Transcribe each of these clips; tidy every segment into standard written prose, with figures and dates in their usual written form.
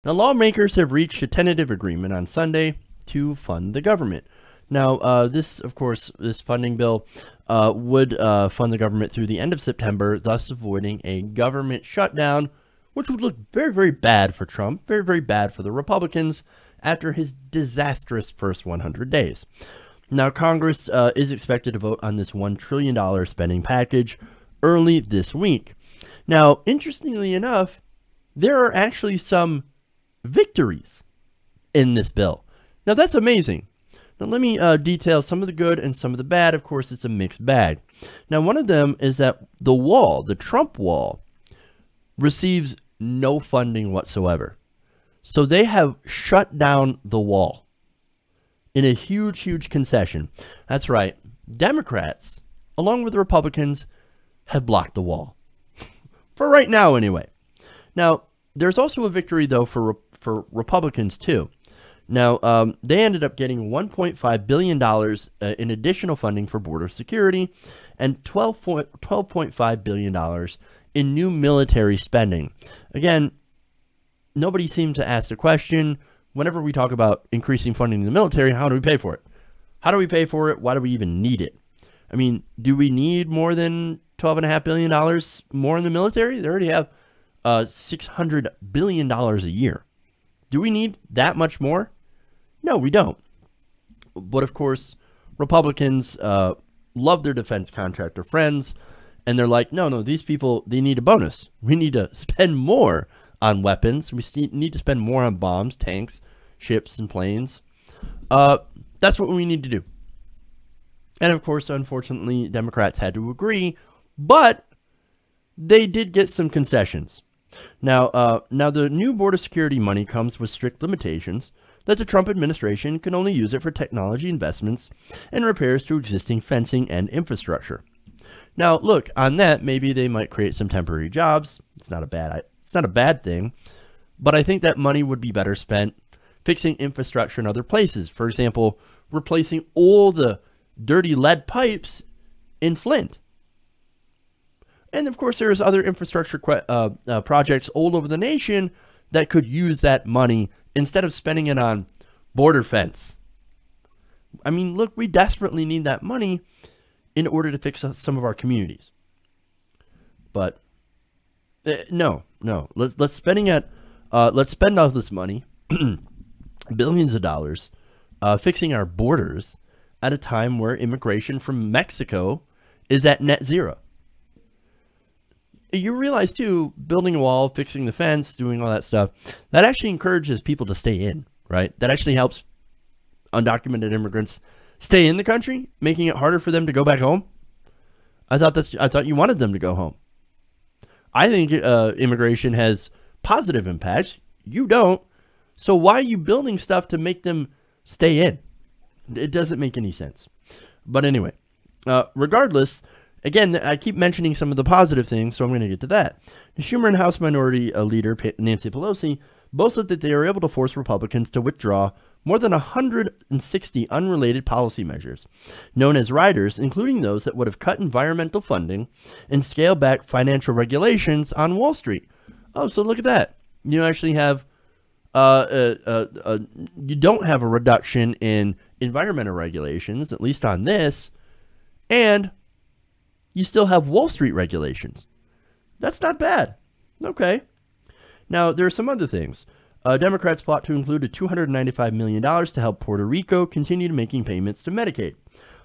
Now, lawmakers have reached a tentative agreement on Sunday to fund the government. Now, this funding bill would fund the government through the end of September, thus avoiding a government shutdown, which would look very, very bad for Trump, very, very bad for the Republicans after his disastrous first 100 days. Now, Congress is expected to vote on this $1 trillion spending package early this week. Now, interestingly enough, there are actually some victories in this bill. Now, that's amazing. Now, let me detail some of the good and some of the bad. Of course, it's a mixed bag. Now, one of them is that the wall, the Trump wall, receives no funding whatsoever. So they have shut down the wall in a huge, huge concession. That's right. Democrats, along with the Republicans, have blocked the wall. For right now, anyway. Now, there's also a victory, though, for Republicans, too. Now, they ended up getting $1.5 billion in additional funding for border security and $12.5 billion in new military spending. Again, nobody seems to ask the question, whenever we talk about increasing funding in the military, how do we pay for it? How do we pay for it? Why do we even need it? I mean, do we need more than $12.5 billion more in the military? They already have $600 billion a year. Do we need that much more? No, we don't. But of course, Republicans love their defense contractor friends, and they're like, no, these people, they need a bonus. We need to spend more on weapons. We need to spend more on bombs, tanks, ships, and planes. That's what we need to do. And of course, unfortunately, Democrats had to agree, but they did get some concessions. Now the new border security money comes with strict limitations that the Trump administration can only use it for technology investments and repairs to existing fencing and infrastructure. Now, look, on that, maybe they might create some temporary jobs. It's not a bad thing, but I think that money would be better spent fixing infrastructure in other places. For example, replacing all the dirty lead pipes in Flint. And of course, there's other infrastructure projects all over the nation that could use that money instead of spending it on border fence. I mean, look, we desperately need that money in order to fix some of our communities. But no. Let's spend all this money, billions of dollars, fixing our borders at a time where immigration from Mexico is at net zero. You realize, too, building a wall, fixing the fence, doing all that stuff, that actually encourages people to stay in, right? That actually helps undocumented immigrants stay in the country, making it harder for them to go back home. I thought you wanted them to go home. I think immigration has positive impacts. You don't. So why are you building stuff to make them stay in? It doesn't make any sense. But anyway, regardless, again, I keep mentioning some of the positive things, so I'm going to get to that. Schumer and House Minority Leader Nancy Pelosi boasted that they are able to force Republicans to withdraw more than 160 unrelated policy measures, known as riders, including those that would have cut environmental funding and scaled back financial regulations on Wall Street. Oh, so look at that. You actually have, you don't have a reduction in environmental regulations, at least on this, and you still have Wall Street regulations. That's not bad. Okay. Now, there are some other things. Democrats plot to include a $295 million to help Puerto Rico continue making payments to Medicaid,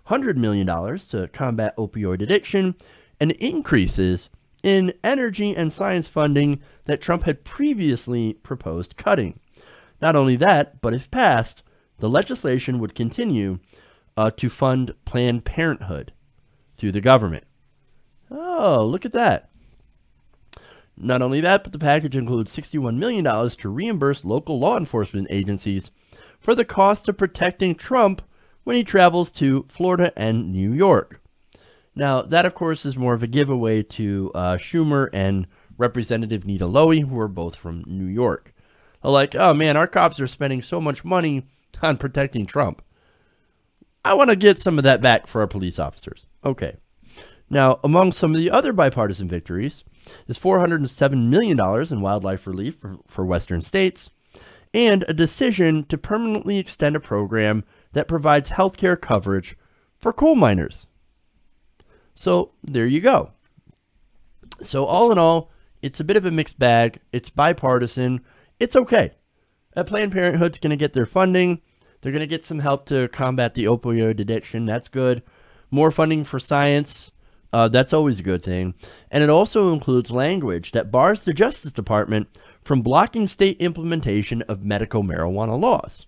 $100 million to combat opioid addiction, and increases in energy and science funding that Trump had previously proposed cutting. Not only that, but if passed, the legislation would continue to fund Planned Parenthood through the government. Oh, look at that. Not only that, but the package includes $61 million to reimburse local law enforcement agencies for the cost of protecting Trump when he travels to Florida and New York. Now, that, of course, is more of a giveaway to Schumer and Representative Nita Lowey, who are both from New York. They're like, oh, man, our cops are spending so much money on protecting Trump. I want to get some of that back for our police officers. Okay. Now, among some of the other bipartisan victories is $407 million in wildlife relief for Western states, and a decision to permanently extend a program that provides health care coverage for coal miners. So there you go. So all in all, it's a bit of a mixed bag. It's bipartisan. It's okay. Planned Parenthood's going to get their funding. They're going to get some help to combat the opioid addiction. That's good. More funding for science. That's always a good thing. And it also includes language that bars the Justice Department from blocking state implementation of medical marijuana laws.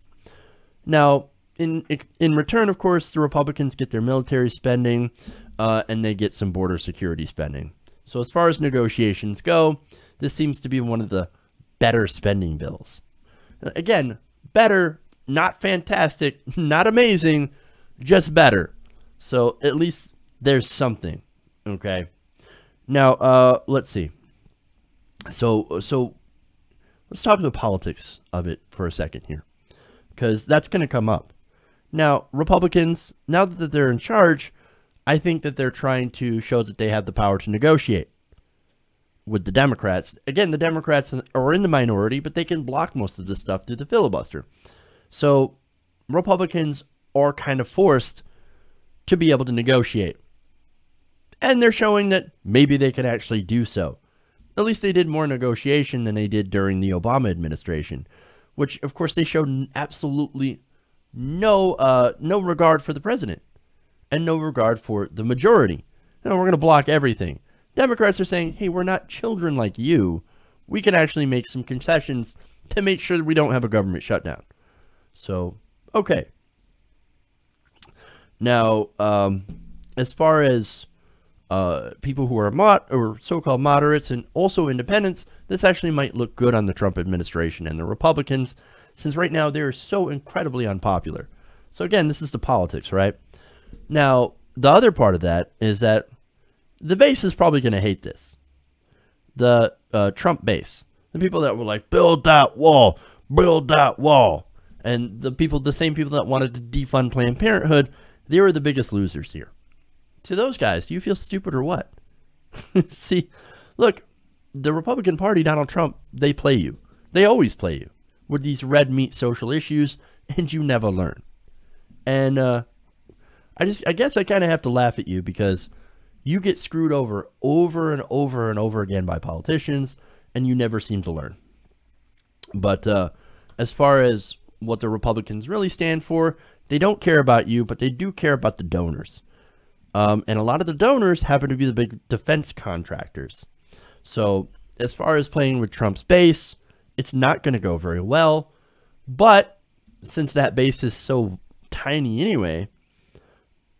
Now, in return, of course, the Republicans get their military spending, and they get some border security spending. So as far as negotiations go, this seems to be one of the better spending bills. Again, better, not fantastic, not amazing, just better. So at least there's something, okay? Now, let's see. So let's talk the politics of it for a second here, because that's going to come up. Now, Republicans, now that they're in charge, I think that they're trying to show that they have the power to negotiate with the Democrats. Again, the Democrats are in the minority, but they can block most of this stuff through the filibuster. So Republicans are kind of forced to be able to negotiate. And they're showing that maybe they can actually do so. At least they did more negotiation than they did during the Obama administration, which, of course, they showed absolutely no regard for the president and no regard for the majority. You know, we're going to block everything. Democrats are saying, hey, we're not children like you. We can actually make some concessions to make sure that we don't have a government shutdown. So, okay. Now, as far as people who are so-called moderates and also independents, this actually might look good on the Trump administration and the Republicans, since right now they're so incredibly unpopular. So again, this is the politics, right? Now, the other part of that is that the base is probably going to hate this. The Trump base. The people that were like, build that wall, build that wall. And the same people that wanted to defund Planned Parenthood, they were the biggest losers here. To those guys, do you feel stupid or what? See, look, the Republican Party, Donald Trump, they play you. They always play you with these red meat social issues, and you never learn. And I guess I kind of have to laugh at you because you get screwed over and over and over again by politicians, and you never seem to learn. But as far as what the Republicans really stand for, they don't care about you, but they do care about the donors. And a lot of the donors happen to be the big defense contractors. So as far as playing with Trump's base, it's not going to go very well. But since that base is so tiny anyway,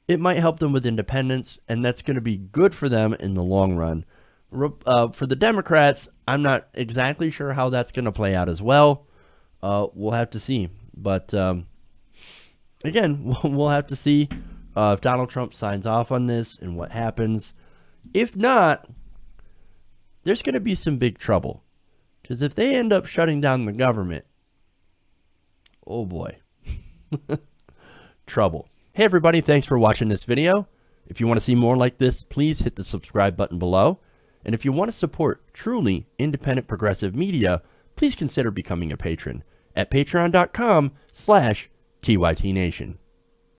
it might help them with independence, and that's going to be good for them in the long run. For the Democrats, I'm not exactly sure how that's going to play out as well. We'll have to see. But again, we'll have to see if Donald Trump signs off on this and what happens. If not, there's going to be some big trouble. Because if they end up shutting down the government, oh boy, trouble. Hey everybody, thanks for watching this video. If you want to see more like this, please hit the subscribe button below. And if you want to support truly independent progressive media, please consider becoming a patron at patreon.com/TYTNation.